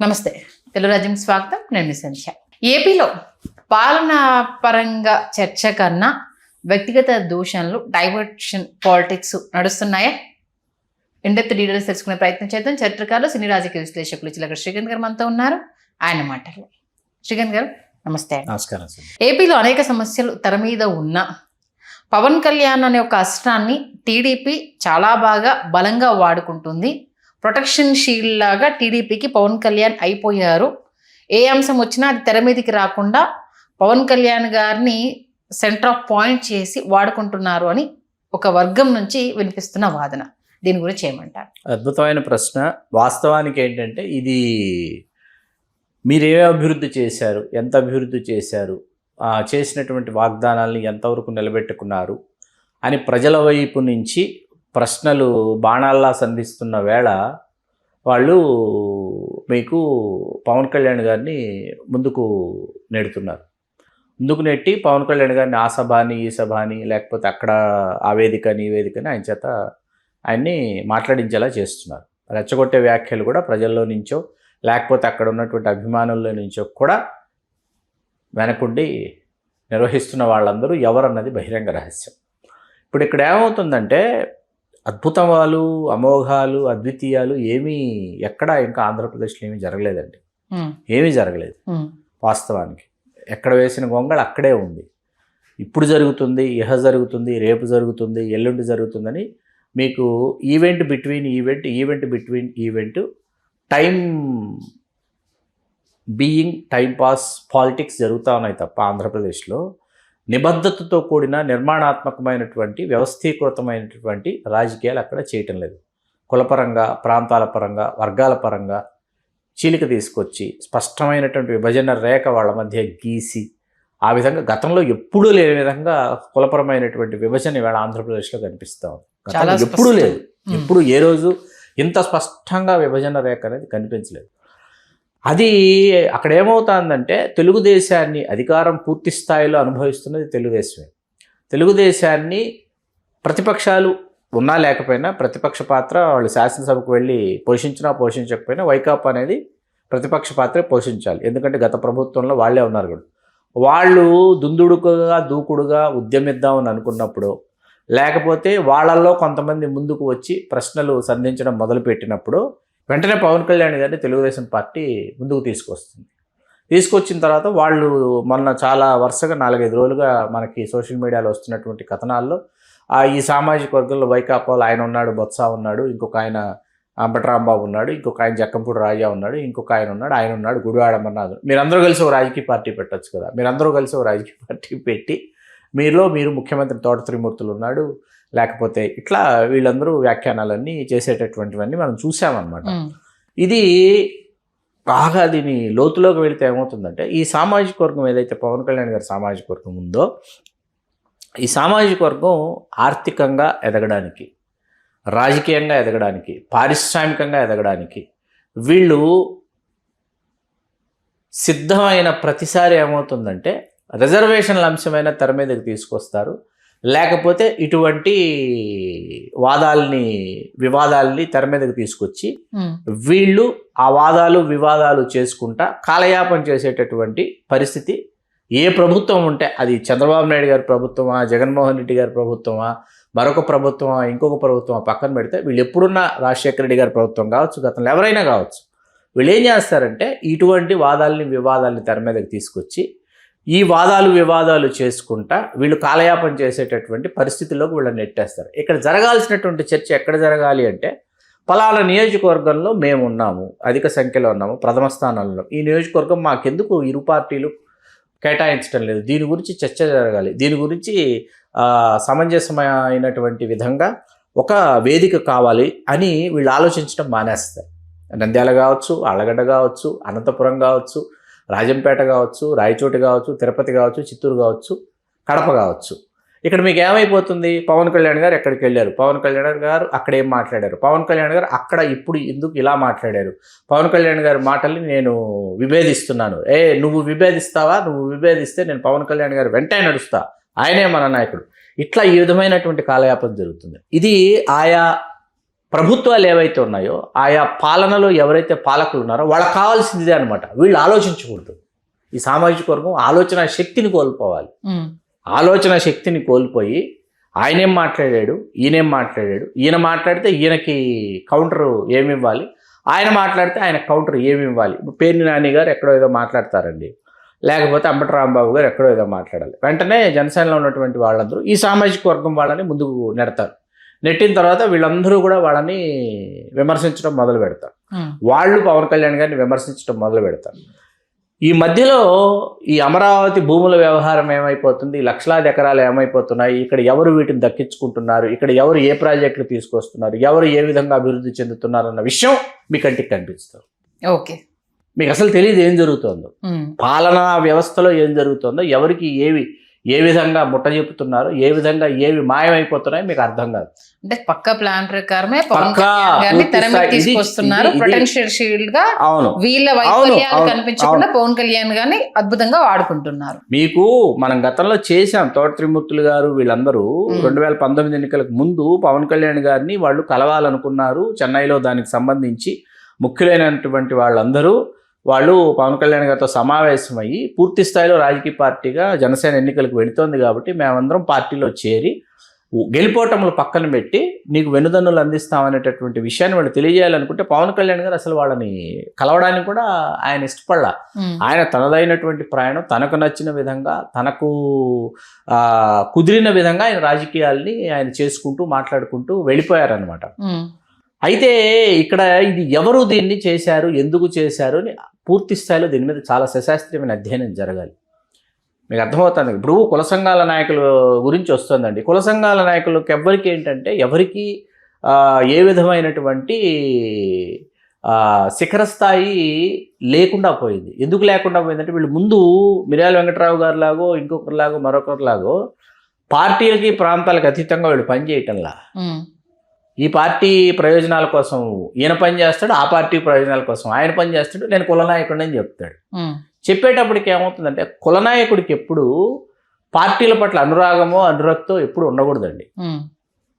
నమస్తే, తెలుగు రాజ్యం స్వాగతం. నేను మీ సంధ్య. ఏపీలో పాలనా పరంగా చర్చ కన్నా వ్యక్తిగత దూషణలు, డైవర్షన్ పాలిటిక్స్ నడుస్తున్నాయా? ఇండెప్త్ డీటెయిల్స్ తెలుసుకునే ప్రయత్నం చేద్దాం. చరిత్రకారులు, సినీ రాజకీయ విశ్లేషకులు చిలకడ శ్రీకాంత్ గారు మనతో ఉన్నారు. ఆయన మాటలు. శ్రీకాంత్ గారు నమస్తే. నమస్కారం. ఏపీలో అనేక సమస్యలు తెర మీద ఉన్న పవన్ కళ్యాణ్ అనే ఒక అస్త్రాన్ని టీడీపీ చాలా బాగా బలంగా వాడుకుంటుంది. ప్రొటెక్షన్ షీల్డ్ లాగా టీడీపీకి పవన్ కళ్యాణ్ అయిపోయారు. ఏ అంశం వచ్చినా అది తెర మీదకి రాకుండా పవన్ కళ్యాణ్ గారిని సెంటర్ ఆఫ్ పాయింట్ చేసి వాడుకుంటున్నారు అని ఒక వర్గం నుంచి వినిపిస్తున్న వాదన. దీని గురించి ఏమంటారు? అద్భుతమైన ప్రశ్న. వాస్తవానికి ఏంటంటే ఇది మీరే అభివృద్ధి చేశారు, ఎంత అభివృద్ధి చేశారు, చేసినటువంటి వాగ్దానాలని ఎంతవరకు నిలబెట్టుకున్నారు అని ప్రజల వైపు నుంచి ప్రశ్నలు బాణాల్లా సంధిస్తున్న వేళ వాళ్ళు మీకు పవన్ కళ్యాణ్ గారిని ముందుకు నెడుతున్నారు. ముందుకు నెట్టి పవన్ కళ్యాణ్ గారిని ఆ సభ అని ఈ సభ అని, లేకపోతే అక్కడ ఆ వేదికని ఈ వేదికని ఆయన చేత ఆయన్ని మాట్లాడించేలా చేస్తున్నారు. రెచ్చగొట్టే వ్యాఖ్యలు కూడా ప్రజల్లో నుంచో లేకపోతే అక్కడ ఉన్నటువంటి అభిమానుల్లో నుంచో కూడా వెనకుండి నిర్వహిస్తున్న వాళ్ళందరూ ఎవరన్నది బహిరంగ రహస్యం. ఇప్పుడు ఇక్కడ ఏమవుతుందంటే అద్భుతాలు, అమోఘాలు, అద్వితీయాలు ఏమీ ఎక్కడా ఇంకా ఆంధ్రప్రదేశ్లో ఏమీ జరగలేదండి. ఏమీ జరగలేదు. వాస్తవానికి ఎక్కడ వేసిన గొంగళ అక్కడే ఉంది. ఇప్పుడు జరుగుతుంది, ఇహ జరుగుతుంది, రేపు జరుగుతుంది, ఎల్లుండి జరుగుతుందని మీకు event between event time being, time pass politics జరుగుతూ ఉన్నాయి తప్ప ఆంధ్రప్రదేశ్లో నిబద్ధతతో కూడిన నిర్మాణాత్మకమైనటువంటి వ్యవస్థీకృతమైనటువంటి రాజకీయాలు అక్కడ చేయటం లేదు. కులపరంగా, ప్రాంతాల పరంగా, వర్గాల పరంగా చీలిక తీసుకొచ్చి స్పష్టమైనటువంటి విభజన రేఖ వాళ్ళ మధ్య గీసి ఆ విధంగా గతంలో ఎప్పుడూ లేని విధంగా కులపరమైనటువంటి విభజన ఇవాళ ఆంధ్రప్రదేశ్లో కనిపిస్తూ ఉంది. గతంలో ఎప్పుడూ లేదు. ఎప్పుడు ఏ రోజు ఇంత స్పష్టంగా విభజన రేఖ అనేది కనిపించలేదు. అది అక్కడ ఏమవుతుందంటే తెలుగుదేశాన్ని అధికారం పూర్తి స్థాయిలో అనుభవిస్తున్నది తెలుగుదేశమే. తెలుగుదేశాన్ని ప్రతిపక్షాలు ఉన్నా లేకపోయినా ప్రతిపక్ష పాత్ర వాళ్ళు శాసనసభకు వెళ్ళి పోషించినా పోషించకపోయినా వైకాపా అనేది ప్రతిపక్ష పాత్ర పోషించాలి. ఎందుకంటే గత ప్రభుత్వంలో వాళ్ళే ఉన్నారు కూడా. వాళ్ళు దుందుడుకుగా దూకుడుగా ఉద్యమిద్దామని అనుకున్నప్పుడు, లేకపోతే వాళ్ళల్లో కొంతమంది ముందుకు వచ్చి ప్రశ్నలు సంధించడం మొదలుపెట్టినప్పుడు వెంటనే పవన్ కళ్యాణ్ గారిని తెలుగుదేశం పార్టీ ముందుకు తీసుకొచ్చిన తర్వాత వాళ్ళు మొన్న చాలా వరుసగా 4-5 రోజులుగా మనకి సోషల్ మీడియాలో వస్తున్నటువంటి కథనాల్లో ఈ సామాజిక వర్గంలో వైకాపాలు ఆయన ఉన్నాడు, బొత్స ఉన్నాడు, ఇంకొక ఆయన అంబటరాంబాబు ఉన్నాడు, ఇంకొక ఆయన జక్కంపూడి రాజా ఉన్నాడు, ఇంకొక ఆయన ఉన్నాడు గుడివాడ అమర్నాథ్. మీరందరూ కలిసి ఒక రాజకీయ పార్టీ పెట్టచ్చు కదా. మీరందరూ కలిసి ఒక రాజకీయ పార్టీ పెట్టి మీరు ముఖ్యమంత్రి తోట త్రిమూర్తులు ఉన్నాడు, లేకపోతే ఇట్లా వీళ్ళందరూ వ్యాఖ్యానాలన్నీ చేసేటటువంటివన్నీ మనం చూసామన్నమాట. ఇది బాగా దీని లోతులోకి వెళితే ఏమవుతుందంటే ఈ సామాజిక వర్గం ఏదైతే పవన్ కళ్యాణ్ గారి సామాజిక వర్గం ఉందో, ఈ సామాజిక వర్గం ఆర్థికంగా ఎదగడానికి, రాజకీయంగా ఎదగడానికి, పారిశ్రామికంగా ఎదగడానికి వీళ్ళు సిద్ధమైన ప్రతిసారి ఏమవుతుందంటే రిజర్వేషన్ల అంశమైన తెర మీదకి తీసుకొస్తారు, లేకపోతే ఇటువంటి వివాదాలని తెర మీదకి తీసుకొచ్చి వీళ్ళు ఆ వివాదాలు చేసుకుంటా కాలయాపన చేసేటటువంటి పరిస్థితి ఏ ప్రభుత్వం ఉంటే, అది చంద్రబాబు నాయుడు గారి ప్రభుత్వమా, జగన్మోహన్ రెడ్డి గారి ప్రభుత్వమా, మరొక ప్రభుత్వమా, ఇంకొక ప్రభుత్వమా పక్కన పెడితే వీళ్ళు ఎప్పుడున్న రాజశేఖర రెడ్డి గారి ప్రభుత్వం కావచ్చు, గతంలో ఎవరైనా కావచ్చు, వీళ్ళు ఏం చేస్తారంటే ఇటువంటి వివాదాలని తెర మీదకి తీసుకొచ్చి ఈ వివాదాలు చేసుకుంటా వీళ్ళు కాలయాపన చేసేటటువంటి పరిస్థితుల్లోకి వీళ్ళని నెట్టేస్తారు. ఇక్కడ జరగాల్సినటువంటి చర్చ ఎక్కడ జరగాలి అంటే, పలానా నియోజకవర్గంలో మేము ఉన్నాము, అధిక సంఖ్యలో ఉన్నాము, ప్రథమ స్థానంలో, ఈ నియోజకవర్గం మాకెందుకు ఇరు పార్టీలు కేటాయించడం లేదు, దీని గురించి చర్చ జరగాలి, దీని గురించి సమంజసమైనటువంటి విధంగా ఒక వేదిక కావాలి అని వీళ్ళు ఆలోచించడం మానేస్తారు. నంద్యాల కావచ్చు, ఆళ్లగడ్డ కావచ్చు, అనంతపురం కావచ్చు, రాజంపేట కావచ్చు, రాయచోటి కావచ్చు, తిరుపతి కావచ్చు, చిత్తూరు కావచ్చు, కడప కావచ్చు. ఇక్కడ మీకు ఏమైపోతుంది, పవన్ కళ్యాణ్ గారు ఎక్కడికి వెళ్ళారు, పవన్ కళ్యాణ్ గారు అక్కడ ఏం మాట్లాడారు, పవన్ కళ్యాణ్ గారు అక్కడ ఇప్పుడు ఎందుకు ఇలా మాట్లాడారు, పవన్ కళ్యాణ్ గారి మాటల్ని నేను విభేదిస్తున్నాను, నువ్వు విభేదిస్తావా, నువ్వు విభేదిస్తే నేను పవన్ కళ్యాణ్ గారు వెంటనే నడుస్తా, ఆయనే మన నాయకుడు. ఇట్లా ఈ విధమైనటువంటి కాలయాపన జరుగుతుంది. ఇది ఆయా ప్రభుత్వాలు ఏవైతే ఉన్నాయో ఆయా పాలనలో ఎవరైతే పాలకులు ఉన్నారో వాళ్ళకి కావాల్సిందే అనమాట. వీళ్ళు ఆలోచించకూడదు. ఈ సామాజిక వర్గం ఆలోచన శక్తిని కోల్పోవాలి. ఆలోచన శక్తిని కోల్పోయి ఆయనేం మాట్లాడాడు, ఈయనేం మాట్లాడాడు, ఈయన మాట్లాడితే ఈయనకి కౌంటర్ ఏమి ఇవ్వాలి, ఆయన మాట్లాడితే ఆయన కౌంటర్ ఏమి ఇవ్వాలి. పేర్ని నాని గారు ఎక్కడో ఏదో మాట్లాడతారండి, లేకపోతే అంబటి రాంబాబు గారు ఎక్కడో ఏదో మాట్లాడాలి. వెంటనే జనసేనలో ఉన్నటువంటి వాళ్ళందరూ ఈ సామాజిక వర్గం వాళ్ళని ముందుకు నెడతారు. నెట్టిన తర్వాత వీళ్ళందరూ కూడా వాళ్ళని విమర్శించడం మొదలు పెడతారు. వాళ్ళు పవన్ కళ్యాణ్ గారిని విమర్శించడం మొదలు పెడతారు. ఈ మధ్యలో ఈ అమరావతి భూముల వ్యవహారం ఏమైపోతుంది, లక్షలాది ఎకరాలు ఏమైపోతున్నాయి, ఇక్కడ ఎవరు వీటిని దక్కించుకుంటున్నారు, ఇక్కడ ఎవరు ఏ ప్రాజెక్టులు తీసుకొస్తున్నారు, ఎవరు ఏ విధంగా అభివృద్ధి చెందుతున్నారు అన్న విషయం మీ కంటికి కనిపిస్తుంది. ఓకే, మీకు అసలు తెలియదు ఏం జరుగుతుందో, పాలనా వ్యవస్థలో ఏం జరుగుతుందో, ఎవరికి ఏ విధంగా ముట్ట చెప్పుతున్నారు, ఏ విధంగా ఏవి మాయమైపోతున్నాయో మీకు అర్థం కాదు. అంటే పక్క ప్లాన్ ప్రకారమే పవన్ కళ్యాణ్ గారిని తెర మీద తీసుకొస్తున్నారు. పొటెన్షియల్ షీల్డ్ గా వీళ్ళ వైఫల్యాలు కనిపించకుండా పవన్ కళ్యాణ్ గారిని అద్భుతంగా వాడుకుంటున్నారు. మీకు మనం గతంలో చేశాం. తోట త్రిమూర్తులు గారు వీళ్ళందరూ 2019 ఎన్నికలకు ముందు పవన్ కళ్యాణ్ గారిని వాళ్ళు కలవాలనుకున్నారు. చెన్నైలో దానికి సంబంధించి ముఖ్యులైనటువంటి వాళ్ళందరూ వాళ్ళు పవన్ కళ్యాణ్ గారితో సమావేశమయ్యి పూర్తి స్థాయిలో రాజకీయ పార్టీగా జనసేన ఎన్నికలకు వెళుతోంది కాబట్టి మేమందరం పార్టీలో చేరి గెలిపోవటములు పక్కన పెట్టి నీకు వెనుదన్నులు అందిస్తామనేటటువంటి విషయాన్ని వాళ్ళు తెలియజేయాలనుకుంటే పవన్ కళ్యాణ్ గారు అసలు వాళ్ళని కలవడానికి కూడా ఆయన ఇష్టపడలా. ఆయన తనదైనటువంటి ప్రయాణం తనకు నచ్చిన విధంగా, తనకు కుదిరిన విధంగా ఆయన రాజకీయాల్ని ఆయన చేసుకుంటూ మాట్లాడుకుంటూ వెళ్ళిపోయారనమాట. అయితే ఇక్కడ ఇది ఎవరు దీన్ని చేశారు, ఎందుకు చేశారు అని పూర్తి స్థాయిలో దీని మీద చాలా సశాస్త్రీయమైన అధ్యయనం జరగాలి. మీకు అర్థమవుతుంది. ఇప్పుడు కుల సంఘాల నాయకుల గురించి వస్తుందండి. కుల సంఘాల నాయకులకు ఎవరికి ఏంటంటే ఎవరికి ఏ విధమైనటువంటి శిఖర స్థాయి లేకుండా పోయింది. ఎందుకు లేకుండా పోయిందంటే వీళ్ళు ముందు మిర్యాల వెంకట్రావు గారు లాగో ఇంకొకరిలాగో మరొకరిలాగో పార్టీలకి ప్రాంతాలకు అతీతంగా వీళ్ళు పనిచేయటంలా. ఈ పార్టీ ప్రయోజనాల కోసం ఈయన పని చేస్తాడు, ఆ పార్టీ ప్రయోజనాల కోసం ఆయన పని చేస్తాడు, నేను కులనాయకుడిని అని చెప్తాడు. చెప్పేటప్పటికి ఏమవుతుందంటే కులనాయకుడికి ఎప్పుడు పార్టీల పట్ల అనురాగమో అనురక్తో ఎప్పుడు ఉండకూడదండి.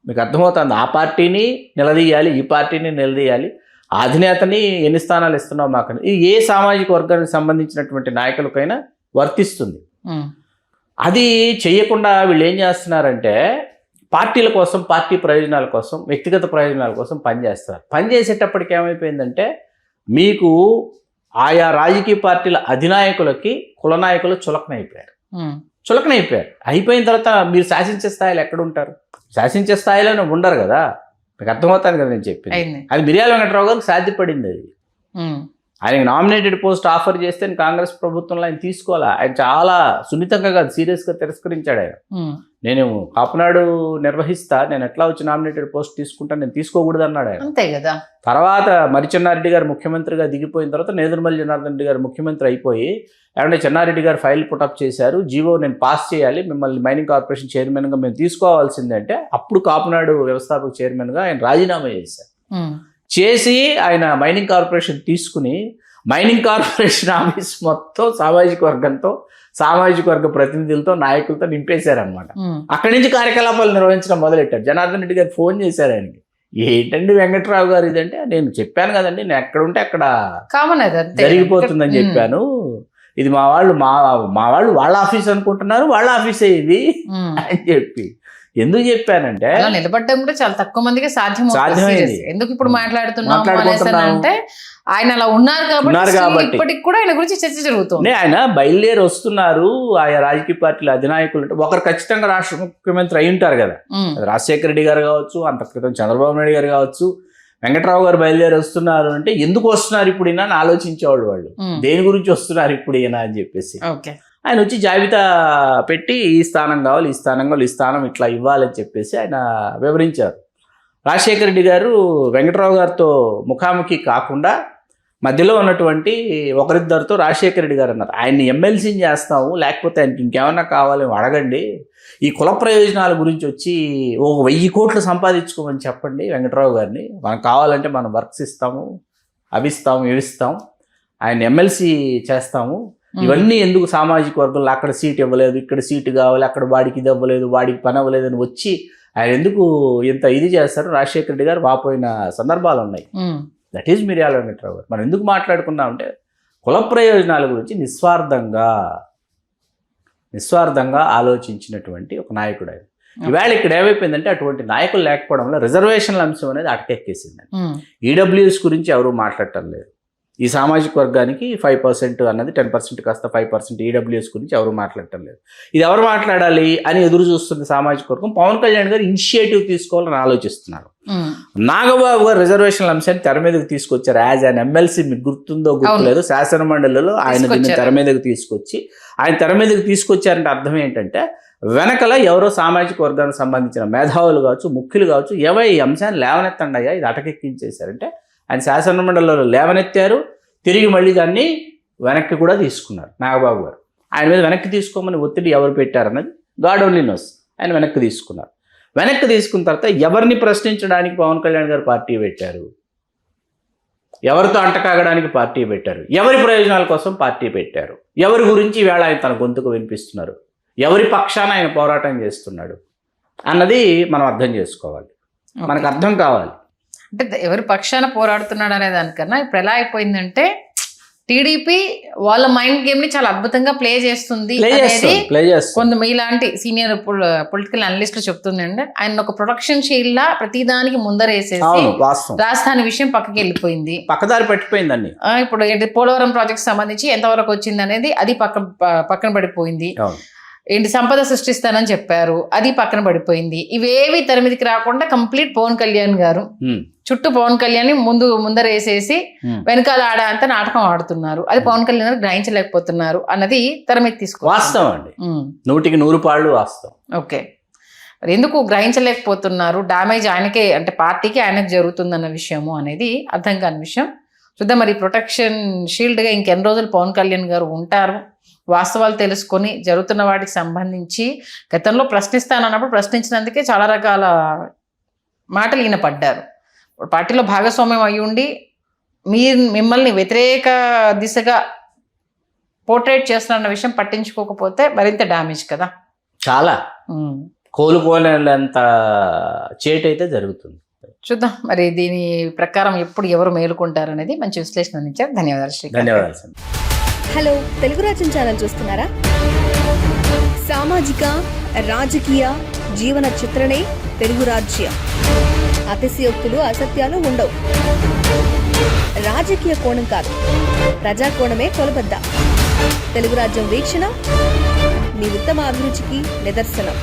మీకు అర్థమవుతుంది. ఆ పార్టీని నిలదీయాలి, ఈ పార్టీని నిలదీయాలి, ఆ అధినేతని ఎన్ని స్థానాలు ఇస్తున్నావు మాకు, ఇది ఏ సామాజిక వర్గానికి సంబంధించినటువంటి నాయకులకైనా వర్తిస్తుంది. అది చేయకుండా వీళ్ళు ఏం చేస్తున్నారంటే పార్టీల కోసం, పార్టీ ప్రయోజనాల కోసం, వ్యక్తిగత ప్రయోజనాల కోసం పనిచేస్తారు. పనిచేసేటప్పటికి ఏమైపోయిందంటే మీకు ఆయా రాజకీయ పార్టీల అధినాయకులకి కుల నాయకులు చులకనైపోయారు. అయిపోయిన తర్వాత మీరు శాసించే స్థాయిలో ఎక్కడ ఉంటారు? శాసించే స్థాయిలోనే ఉండరు కదా. మీకు అర్థమవుతాను కదా నేను చెప్పింది. అది మిర్యాల వెంకట్రావు గారికి సాధ్యపడింది. అది ఆయనకి నామినేటెడ్ పోస్ట్ ఆఫర్ చేస్తే కాంగ్రెస్ ప్రభుత్వంలో ఆయన తీసుకోవాలా. ఆయన చాలా సున్నితంగా కాదు, సీరియస్గా తిరస్కరించాడు. ఆయన నేను కాపునాడు నిర్వహిస్తా, నేను ఎట్లా వచ్చి నామినేటెడ్ పోస్ట్ తీసుకుంటాను, నేను తీసుకోకూడదు అన్నాడు ఆయన. అంతే కదా. తర్వాత మరిచెన్నారెడ్డి గారు ముఖ్యమంత్రిగా దిగిపోయిన తర్వాత నేదురుమల్లి జనార్దన్ రెడ్డి గారు ముఖ్యమంత్రి అయిపోయి ఏమంటే చెన్నారెడ్డి గారు ఫైల్ పుటప్ చేశారు, జీవో నేను పాస్ చేయాలి, మిమ్మల్ని మైనింగ్ కార్పొరేషన్ చైర్మన్గా మేము తీసుకోవాల్సిందంటే అప్పుడు కాపునాడు వ్యవస్థాపక చైర్మన్గా ఆయన రాజీనామా చేశారు. చేసి ఆయన మైనింగ్ కార్పొరేషన్ తీసుకుని మైనింగ్ కార్పొరేషన్ ఆఫీస్ మొత్తం సామాజిక వర్గంతో, సామాజిక వర్గ ప్రతినిధులతో, నాయకులతో నింపేశారనమాట. అక్కడి నుంచి కార్యకలాపాలు నిర్వహించడం మొదలెట్టారు. జనార్దన్ రెడ్డి గారు ఫోన్ చేశారు ఆయనకి, ఏంటండి వెంకట్రావు గారు ఇదంటే, నేను చెప్పాను కదండి నేను ఎక్కడ ఉంటే అక్కడ జరిగిపోతుందని చెప్పాను, ఇది మా వాళ్ళు వాళ్ళ ఆఫీస్ అనుకుంటున్నారు, వాళ్ళ ఆఫీసే ఇది అని చెప్పి. ఎందుకు చెప్పానంటే నిలబడడం కూడా చాలా తక్కువ మందికి సాధ్యమైంది. ఎందుకు ఇప్పుడు మాట్లాడుతున్నామంటే ఆయన అలా ఉన్నారు కాబట్టి ఇప్పటికి కూడా ఆయన గురించి చర్చ జరుగుతుంది. ఆయన బయలుదేరి వస్తున్నారు. ఆయా రాజకీయ పార్టీల అధినాయకులు ఒకరు ఖచ్చితంగా రాష్ట్ర ముఖ్యమంత్రి అయి ఉంటారు కదా. రాజశేఖర రెడ్డి గారు కావచ్చు, అంత క్రితం చంద్రబాబు నాయుడు గారు కావచ్చు. వెంకట్రావు గారు బయలుదేరి వస్తున్నారు అంటే ఎందుకు వస్తున్నారు ఇప్పుడు ఈయన అని ఆలోచించేవాళ్ళు. వాళ్ళు దేని గురించి వస్తున్నారు ఇప్పుడు ఈయన అని చెప్పేసి ఆయన వచ్చి జాబితా పెట్టి ఈ స్థానం కావాలి, ఈ స్థానం కావాలి, ఈ స్థానం ఇట్లా ఇవ్వాలని చెప్పేసి ఆయన వివరించారు. రాజశేఖర రెడ్డి గారు వెంకట్రావు గారితో ముఖాముఖి కాకుండా మధ్యలో ఉన్నటువంటి ఒకరిద్దరితో రాజశేఖర రెడ్డి గారు అన్నారు, ఆయన్ని ఎమ్మెల్సీని చేస్తాము, లేకపోతే ఆయనకి ఇంకేమన్నా కావాలని అడగండి, ఈ కుల ప్రయోజనాల గురించి వచ్చి 1000 కోట్లు సంపాదించుకోమని చెప్పండి వెంకట్రావు గారిని, మనకు కావాలంటే మనం వర్క్స్ ఇస్తాము, అవిస్తాము, ఇవిస్తాం, ఆయన ఎమ్మెల్సీ చేస్తాము, ఇవన్నీ ఎందుకు సామాజిక వర్గంలో అక్కడ సీట్ ఇవ్వలేదు, ఇక్కడ సీటు కావాలి, అక్కడ వాడికి ఇది ఇవ్వలేదు, వాడికి పని అవ్వలేదు అని వచ్చి ఆయన ఎందుకు ఇంత ఇది చేస్తారు, రాజశేఖర రెడ్డి గారు వాపోయిన సందర్భాలు ఉన్నాయి. దట్ ఈజ్ మిర్యాల వెంకట్రావు గారు. మనం ఎందుకు మాట్లాడుకున్నామంటే కుల ప్రయోజనాల గురించి నిస్వార్థంగా ఆలోచించినటువంటి ఒక నాయకుడు ఆయన. ఈవేళ ఇక్కడ ఏమైపోయిందంటే అటువంటి నాయకులు లేకపోవడం వల్ల రిజర్వేషన్ల అంశం అనేది అటకెక్కేసిందండి. ఈడబ్ల్యూఎస్ గురించి ఎవరు మాట్లాడటం లేదు. ఈ సామాజిక వర్గానికి 5% అన్నది 10% కాస్త 5% ఈడబ్ల్యూఎస్ గురించి ఎవరు మాట్లాడటం లేదు. ఇది ఎవరు మాట్లాడాలి అని ఎదురు చూస్తుంది సామాజిక వర్గం. పవన్ కళ్యాణ్ గారు ఇనిషియేటివ్ తీసుకోవాలని ఆలోచిస్తున్నారు. నాగబాబు గారు రిజర్వేషన్ల అంశాన్ని తెర మీదకి తీసుకొచ్చారు. యాజ్ అన్ ఎమ్మెల్సీ, మీకు గుర్తుందో గుర్తులేదు, శాసన మండలిలో ఆయన దీన్ని తెర మీదకి తీసుకొచ్చారంటే అర్థం ఏంటంటే వెనకల ఎవరో సామాజిక వర్గానికి సంబంధించిన మేధావులు కావచ్చు, ముఖ్యులు కావచ్చు, ఈ అంశాన్ని లేవనెత్తండి అయ్యా, ఇది అటకెక్కించేశారంటే ఆయన శాసన మండలిలో లేవనెత్తారు. తిరిగి మళ్ళీ దాన్ని వెనక్కి కూడా తీసుకున్నారు నాగబాబు గారు. ఆయన మీద వెనక్కి తీసుకోమని ఒత్తిడి ఎవరు పెట్టారన్నది గాడ్ ఓన్లీ నోస్. ఆయన వెనక్కి తీసుకున్నారు. వెనక్కి తీసుకున్న తర్వాత ఎవరిని ప్రశ్నించడానికి పవన్ కళ్యాణ్ గారు పార్టీ పెట్టారు, ఎవరితో అంటకాగడానికి పార్టీ పెట్టారు, ఎవరి ప్రయోజనాల కోసం పార్టీ పెట్టారు, ఎవరి గురించి వేళ ఆయన తన గొంతుకు వినిపిస్తున్నారు, ఎవరి పక్షాన ఆయన పోరాటం చేస్తున్నాడు అన్నది మనం అర్థం చేసుకోవాలి, మనకు అర్థం కావాలి. అంటే ఎవరి పక్షాన పోరాడుతున్నాడు అనే దానికన్నా ఇప్పుడు ఎలా అయిపోయిందంటే టీడీపీ వాళ్ళ మైండ్ గేమ్ ని చాలా అద్భుతంగా ప్లే చేస్తుంది అనేది కొంత మీలాంటి సీనియర్ పొలిటికల్ అనలిస్టులు చెప్తుందండి. ఆయన ఒక ప్రొడక్షన్ షీల్ లా ప్రతిదానికి ముందరేసేసి రాజధాని విషయం పక్కకి వెళ్ళిపోయింది, పక్కదారి పెట్టిపోయిందండి. ఇప్పుడు పోలవరం ప్రాజెక్ట్ సంబంధించి ఎంతవరకు వచ్చింది అనేది అది పక్కన పడిపోయింది. ఏంటి సంపద సృష్టిస్తానని చెప్పారు, అది పక్కన పడిపోయింది. ఇవేవి తెర మీదకి రాకుండా కంప్లీట్ పవన్ కళ్యాణ్ గారు చుట్టూ పవన్ కళ్యాణ్ ముందరేసేసి వెనకాల అంతా నాటకం ఆడుతున్నారు. అది పవన్ కళ్యాణ్ గారు గ్రహించలేకపోతున్నారు అన్నది తెర మీద వాస్తవం అండి, 100% వాస్తవం. ఓకే, మరి ఎందుకు గ్రహించలేకపోతున్నారు? డామేజ్ ఆయనకే అంటే పార్టీకి ఆయనకు జరుగుతుందన్న విషయము అనేది అర్థం కాని విషయం. చూద్దాం మరి ప్రొటెక్షన్ షీల్డ్గా ఇంకెన్ని రోజులు పవన్ కళ్యాణ్ గారు ఉంటారు, వాస్తవాలు తెలుసుకొని జరుగుతున్న వాటికి సంబంధించి గతంలో ప్రశ్నిస్తానన్నప్పుడు ప్రశ్నించినందుకే చాలా రకాల మాటలు ఈయన పడ్డారు. పార్టీలో భాగస్వామ్యం అయి ఉండి మిమ్మల్ని వ్యతిరేక దిశగా పోర్ట్రేట్ చేస్తున్న విషయం పట్టించుకోకపోతే మరింత డ్యామేజ్ కదా. చాలా కోలుకోలేనంత చేటైతే జరుగుతుంది. చూద్దాం మరి దీని ప్రకారం ఎప్పుడు ఎవరు మేలుకుంటారు అనేది మంచి విశ్లేషణ అందించారు. ధన్యవాదాలు శ్రీ. ధన్యవాదాలు. హలో, తెలుగు రాజ్యం ఛానల్ చూస్తున్నారా? సామాజిక, రాజకీయ, జీవన చిత్రణే తెలుగు రాజ్యం. అతిశయోక్తులు, అసత్యాలు ఉండవు. రాజకీయ కోణం కాదు, ప్రజా కోణమే కొలబద్ద. తెలుగు రాజ్యం వీక్షణ మీ ఉత్తమ అభిరుచికి నిదర్శనం.